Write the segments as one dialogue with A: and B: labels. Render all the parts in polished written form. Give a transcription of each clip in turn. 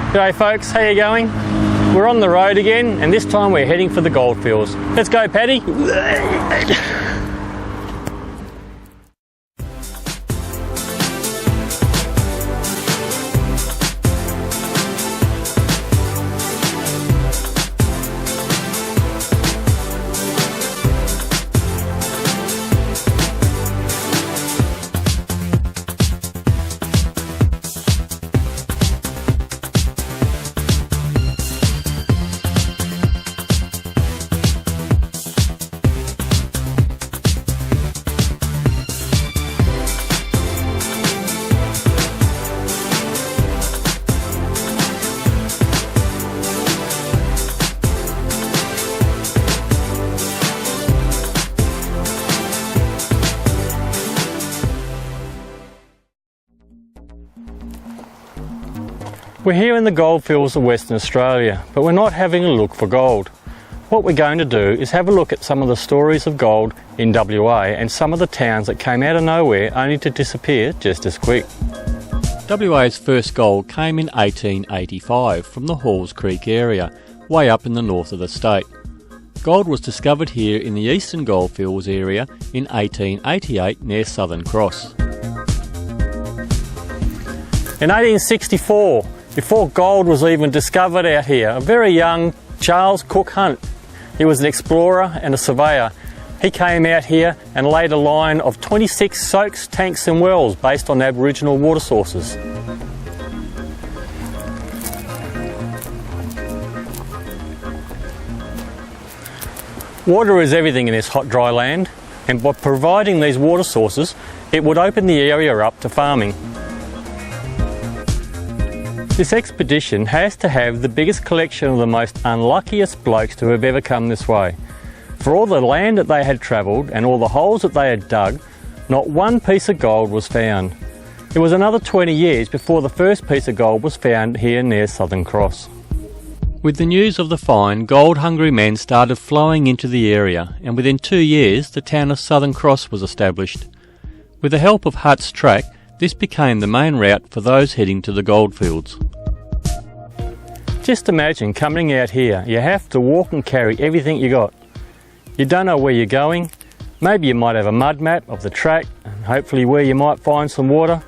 A: G'day folks, how you going? We're on the road again, and this time we're heading for the Goldfields. Let's go, Paddy! We're here in the Goldfields of Western Australia, but we're not having a look for gold. What we're going to do is have a look at some of the stories of gold in WA and some of the towns that came out of nowhere only to disappear just as quick. WA's first gold came in 1885 from the Halls Creek area, way up in the north of the state. Gold was discovered here in the eastern Goldfields area in 1888 near Southern Cross. In 1864, before gold was even discovered out here, a very young Charles Cook Hunt, he was an explorer and a surveyor. He came out here and laid a line of 26 soaks, tanks and wells based on Aboriginal water sources. Water is everything in this hot, dry land, and by providing these water sources, it would open the area up to farming. This expedition has to have the biggest collection of the most unluckiest blokes to have ever come this way. For all the land that they had travelled and all the holes that they had dug, not one piece of gold was found. It was another 20 years before the first piece of gold was found here near Southern Cross. With the news of the find, gold-hungry men started flowing into the area, and within 2 years the town of Southern Cross was established. With the help of Hutt's track, this became the main route for those heading to the Goldfields. Just imagine coming out here, you have to walk and carry everything you got. You don't know where you're going, maybe you might have a mud map of the track and hopefully where you might find some water.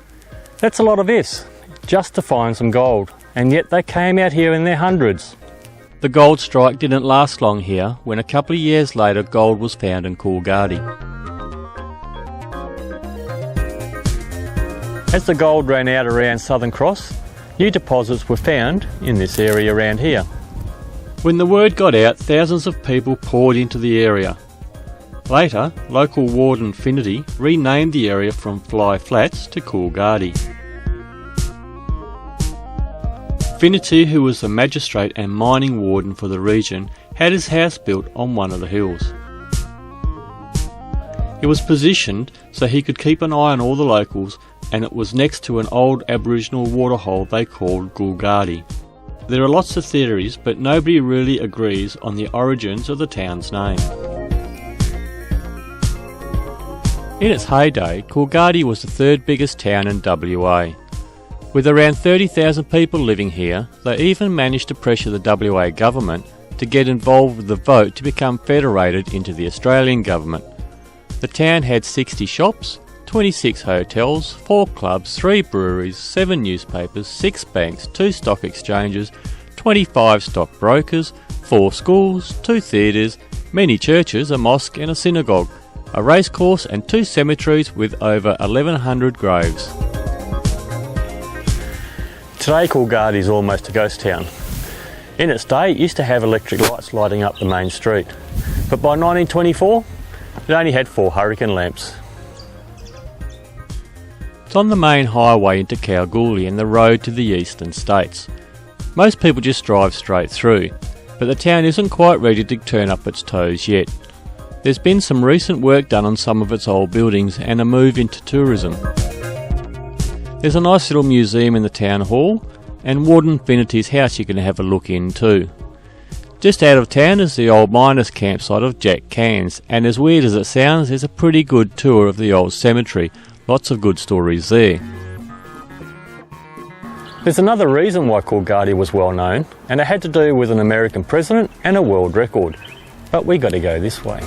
A: That's a lot of this, just to find some gold, and yet they came out here in their hundreds. The gold strike didn't last long here when a couple of years later gold was found in Coolgardie. As the gold ran out around Southern Cross, new deposits were found in this area around here. When the word got out, thousands of people poured into the area. Later, local warden Finity renamed the area from Fly Flats to Coolgardie. Finity, who was the magistrate and mining warden for the region, had his house built on one of the hills. It was positioned so he could keep an eye on all the locals, and it was next to an old Aboriginal waterhole they called Goolgardie. There are lots of theories, but nobody really agrees on the origins of the town's name. In its heyday, Coolgardie was the third biggest town in WA. With around 30,000 people living here, they even managed to pressure the WA government to get involved with the vote to become federated into the Australian government. The town had 60 shops, 26 hotels, 4 clubs, 3 breweries, 7 newspapers, 6 banks, 2 stock exchanges, 25 stock brokers, 4 schools, 2 theatres, many churches, a mosque and a synagogue, a racecourse and 2 cemeteries with over 1,100 graves. Today Coolgardie is almost a ghost town. In its day it used to have electric lights lighting up the main street, but by 1924 it only had 4 hurricane lamps. It's on the main highway into Kalgoorlie and the road to the eastern states. Most people just drive straight through, but the town isn't quite ready to turn up its toes yet. There's been some recent work done on some of its old buildings and a move into tourism. There's a nice little museum in the town hall, and Warden Finity's house you can have a look in too. Just out of town is the old miners' campsite of Jack Cans, and as weird as it sounds, there's a pretty good tour of the old cemetery. Lots of good stories there. There's another reason why Coolgardie was well known, and it had to do with an American president and a world record. But we got to go this way.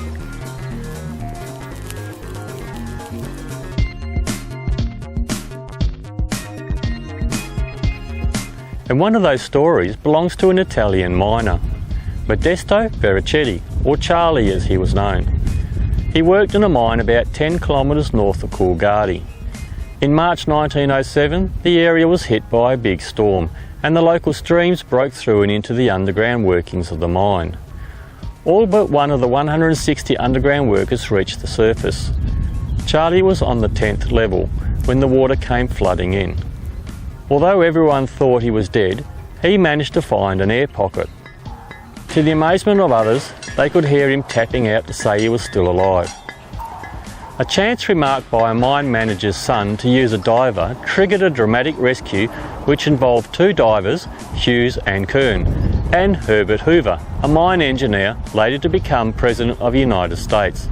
A: And one of those stories belongs to an Italian miner, Modesto Verricetti, or Charlie as he was known. He worked in a mine about 10 kilometres north of Coolgardie. In March 1907, the area was hit by a big storm, and the local streams broke through and into the underground workings of the mine. All but one of the 160 underground workers reached the surface. Charlie was on the 10th level when the water came flooding in. Although everyone thought he was dead, he managed to find an air pocket. To the amazement of others, they could hear him tapping out to say he was still alive. A chance remark by a mine manager's son to use a diver triggered a dramatic rescue which involved two divers, Hughes and Kern, and Herbert Hoover, a mine engineer later to become President of the United States.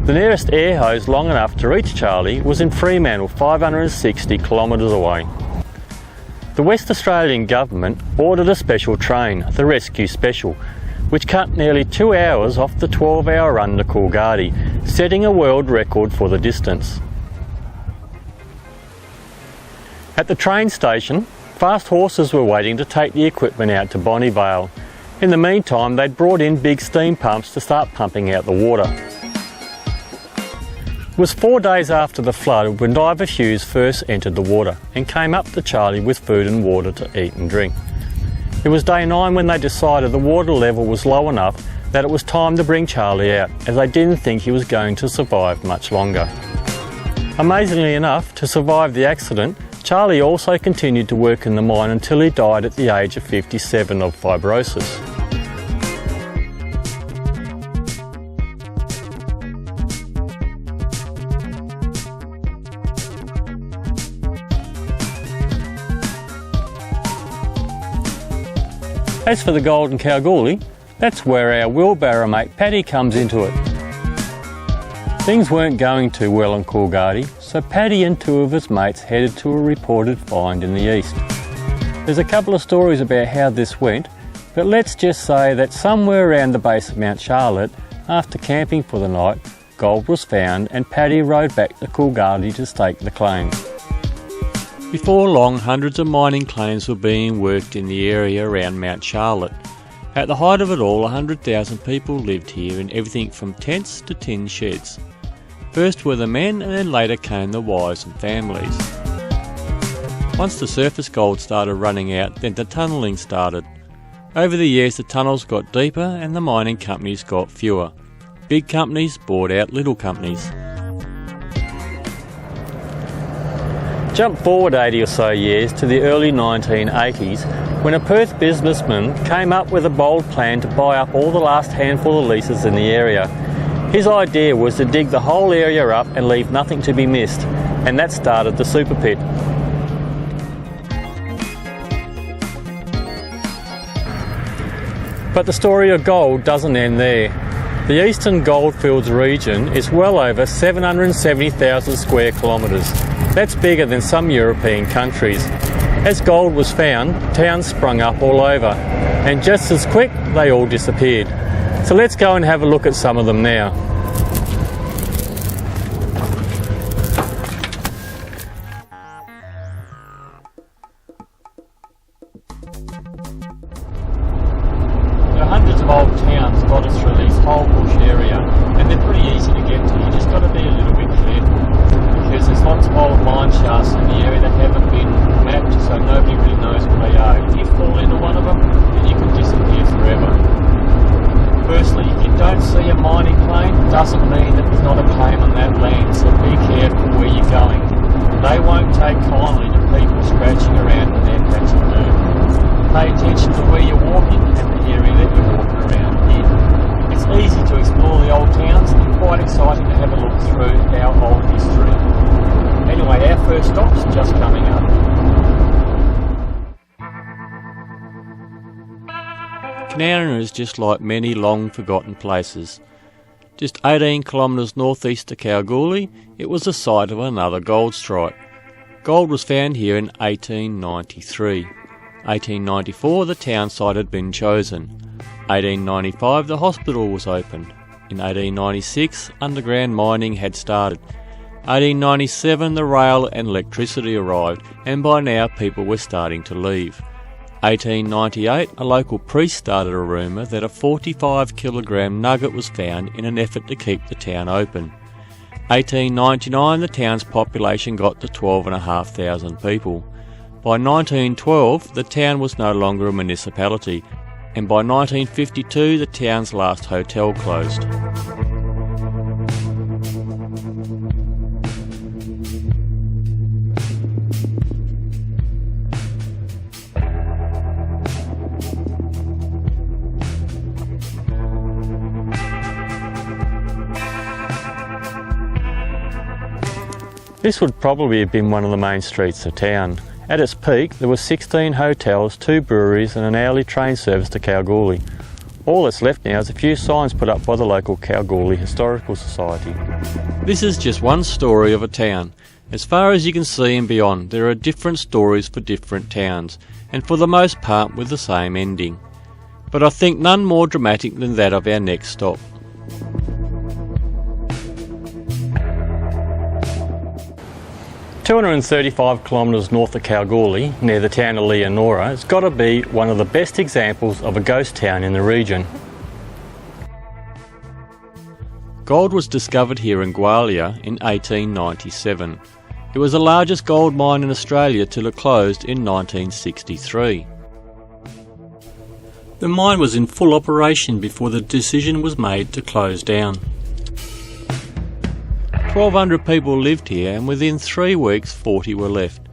A: The nearest air hose long enough to reach Charlie was in Fremantle, 560 kilometres away. The West Australian government ordered a special train, the Rescue Special, which cut nearly 2 hours off the 12-hour run to Coolgardie, setting a world record for the distance. At the train station, fast horses were waiting to take the equipment out to Bonnievale. In the meantime, they'd brought in big steam pumps to start pumping out the water. It was 4 days after the flood when Diver Hughes first entered the water and came up to Charlie with food and water to eat and drink. It was day 9 when they decided the water level was low enough that it was time to bring Charlie out, as they didn't think he was going to survive much longer. Amazingly enough, to survive the accident, Charlie also continued to work in the mine until he died at the age of 57 of fibrosis. As for the Golden Kalgoorlie, that's where our wheelbarrow mate Paddy comes into it. Things weren't going too well in Coolgardie, so Paddy and two of his mates headed to a reported find in the east. There's a couple of stories about how this went, but let's just say that somewhere around the base of Mount Charlotte, after camping for the night, gold was found and Paddy rode back to Coolgardie to stake the claim. Before long, hundreds of mining claims were being worked in the area around Mount Charlotte. At the height of it all, 100,000 people lived here in everything from tents to tin sheds. First were the men, and then later came the wives and families. Once the surface gold started running out, then the tunnelling started. Over the years the tunnels got deeper and the mining companies got fewer. Big companies bought out little companies. Jump forward 80 or so years to the early 1980s when a Perth businessman came up with a bold plan to buy up all the last handful of leases in the area. His idea was to dig the whole area up and leave nothing to be missed, and that started the super pit. But the story of gold doesn't end there. The eastern Goldfields region is well over 770,000 square kilometres. That's bigger than some European countries. As gold was found, towns sprung up all over, and just as quick, they all disappeared. So let's go and have a look at some of them now. There are hundreds of old towns dotted through this whole bush area, and they're pretty easy to get to. You just got to be a little bit careful, because there's lots of old mine shafts in the area that haven't been mapped, so nobody really knows where they are. If you fall into one of them, then you can disappear forever. Firstly, if you don't see a mining claim, doesn't mean that there's not a claim on that land, so be careful where you're going. They won't take kindly to people scratching around in their patch of dirt. Pay attention to where you're walking and the area that you're walking around in. It's easy to explore the old towns and quite exciting to have a look through our old history. Anyway, our first stop's just coming up. Canowna is just like many long forgotten places. Just 18 kilometres northeast of Kalgoorlie, it was the site of another gold strike. Gold was found here in 1893. 1894 the town site had been chosen. 1895 the hospital was opened. In 1896 underground mining had started. 1897 the rail and electricity arrived, and by now people were starting to leave. 1898 a local priest started a rumour that a 45-kilogram nugget was found in an effort to keep the town open. 1899 the town's population got to 12,500 people. By 1912 the town was no longer a municipality, and by 1952 the town's last hotel closed. This would probably have been one of the main streets of town. At its peak there were 16 hotels, 2 breweries and an hourly train service to Kalgoorlie. All that's left now is a few signs put up by the local Kalgoorlie Historical Society. This is just one story of a town. As far as you can see and beyond, there are different stories for different towns, and for the most part with the same ending. But I think none more dramatic than that of our next stop. 235 kilometres north of Kalgoorlie, near the town of Leonora, has got to be one of the best examples of a ghost town in the region. Gold was discovered here in Gwalia in 1897. It was the largest gold mine in Australia till it closed in 1963. The mine was in full operation before the decision was made to close down. 1,200 people lived here, and within 3 weeks 40 were left.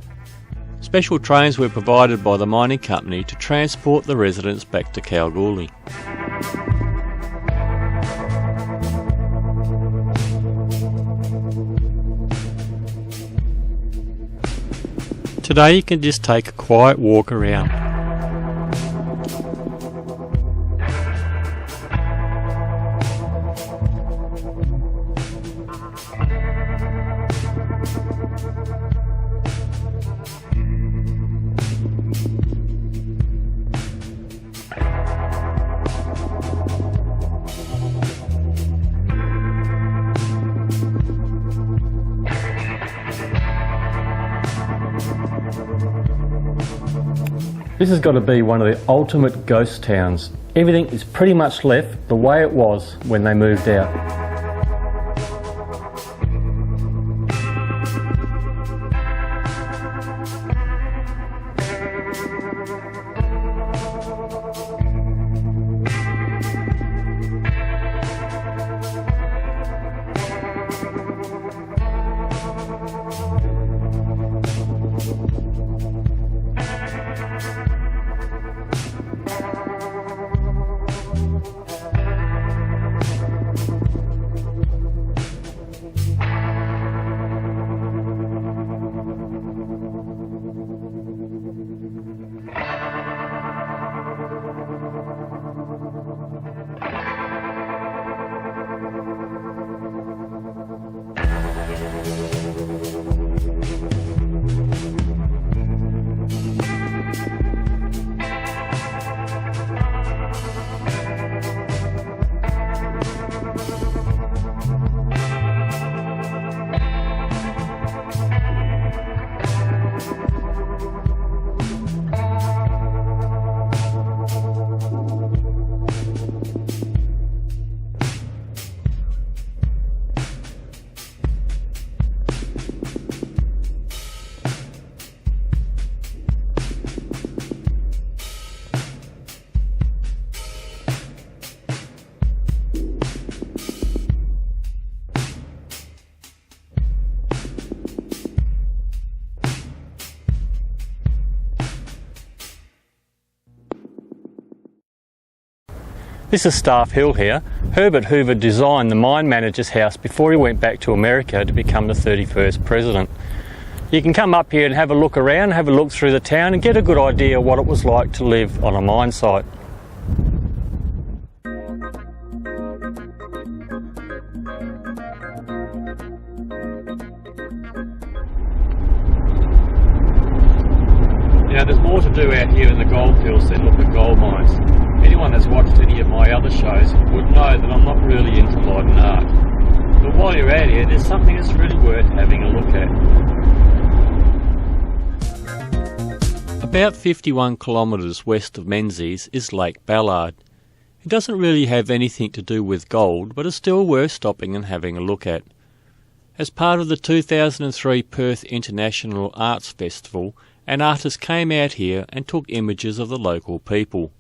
A: Special trains were provided by the mining company to transport the residents back to Kalgoorlie. Today you can just take a quiet walk around. This has got to be one of the ultimate ghost towns. Everything is pretty much left the way it was when they moved out. This is Staff Hill here. Herbert Hoover designed the mine manager's house before he went back to America to become the 31st president. You can come up here and have a look around, have a look through the town and get a good idea of what it was like to live on a mine site. Goldfields than look at gold mines. Anyone that's watched any of my other shows would know that I'm not really into modern art. But while you're out here, there's something that's really worth having a look at. About 51 kilometres west of Menzies is Lake Ballard. It doesn't really have anything to do with gold, but it's still worth stopping and having a look at. As part of the 2003 Perth International Arts Festival, an artist came out here and took images of the local people.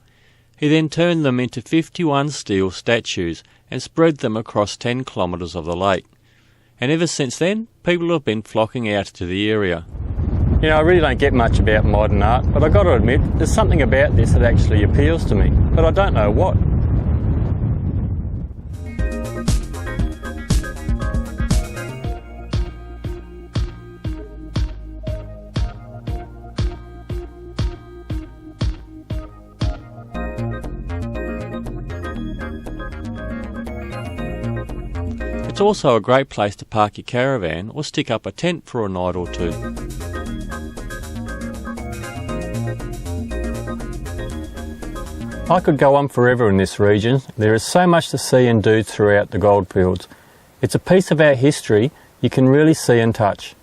A: He then turned them into 51 steel statues and spread them across 10 kilometres of the lake. And ever since then, people have been flocking out to the area. You know, I really don't get much about modern art, but I've got to admit, there's something about this that actually appeals to me, but I don't know what. It's also a great place to park your caravan or stick up a tent for a night or two. I could go on forever in this region. There is so much to see and do throughout the Goldfields. It's a piece of our history you can really see and touch.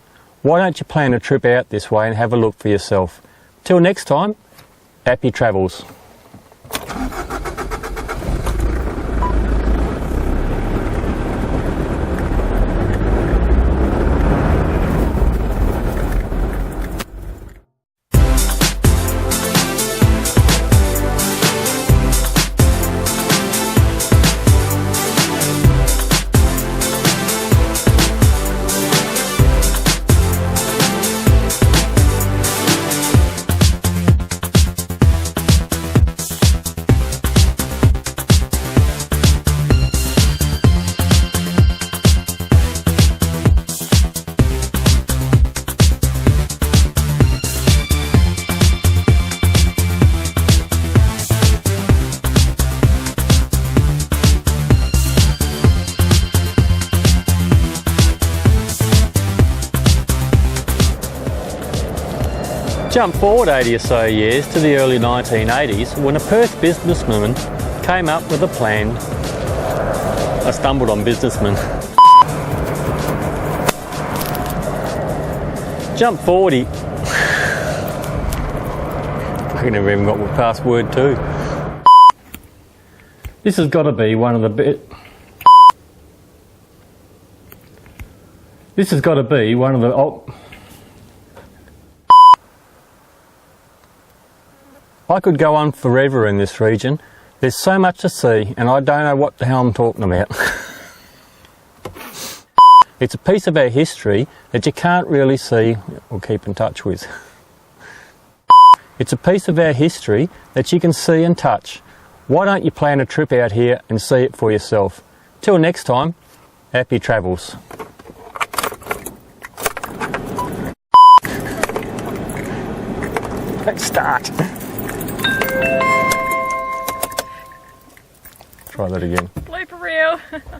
A: Why don't you plan a trip out this way and have a look for yourself? Till next time, happy travels. Jump forward 80 or so years to the early 1980s when a Perth businessman came up with a plan. I stumbled on businessman. Jump 40. I never even got past word 2. This has got to be one of the This has got to be one of the... I could go on forever in this region. There's so much to see and I don't know what the hell I'm talking about. It's a piece of our history that you can't really see or keep in touch with. It's a piece of our history that you can see and touch. Why don't you plan a trip out here and see it for yourself? Till next time, happy travels. Let's start. Try that again.
B: Blooper reel.